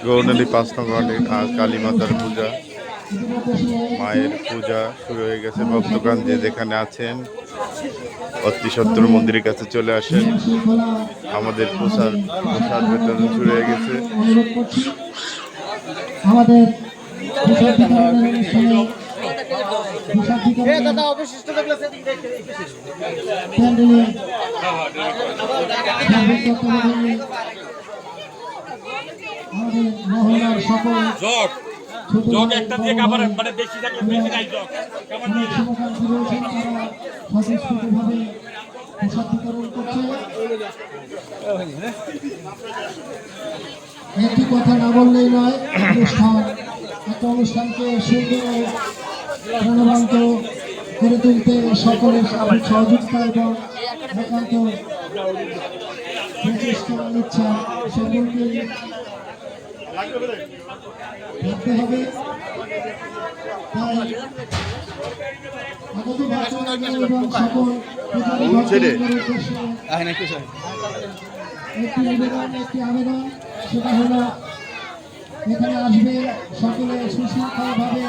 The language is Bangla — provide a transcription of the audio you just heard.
গৌরনদী ৫ নং ওয়ার্ডে আজ কালী মাতার পূজা, মায়ের পূজা শুরু হয়ে গেছে। ভক্তগণ যে যেখানে আছেন অতি সত্তর মন্দিরের কাছে চলে আসেন। আমাদের প্রসাদ বিতরণ শুরু হয়ে গেছে। আমাদের মহল্লার সকল জগ একটা দিয়ে কাবার মানে বেশি থাকলে বেশি নাই জগ কাবার দিয়ে শুভাকাঙ্ক্ষী রয়েছেন তারা স্বতঃস্ফূর্তভাবে প্রসাদ বিতরণ করছে। একটি কথা না বললেই নয়, একটা অনুষ্ঠানকে সুন্দর প্রাণবন্ত করে তুলতে সকলের সহযোগিতা এবং একান্ত প্রচেষ্টা ইচ্ছা সকলকে রাখতে হবে। এবং সকল একটি আবেদন সেটা হলো এখানে আসবে সকলে সুশৃঙ্খলভাবে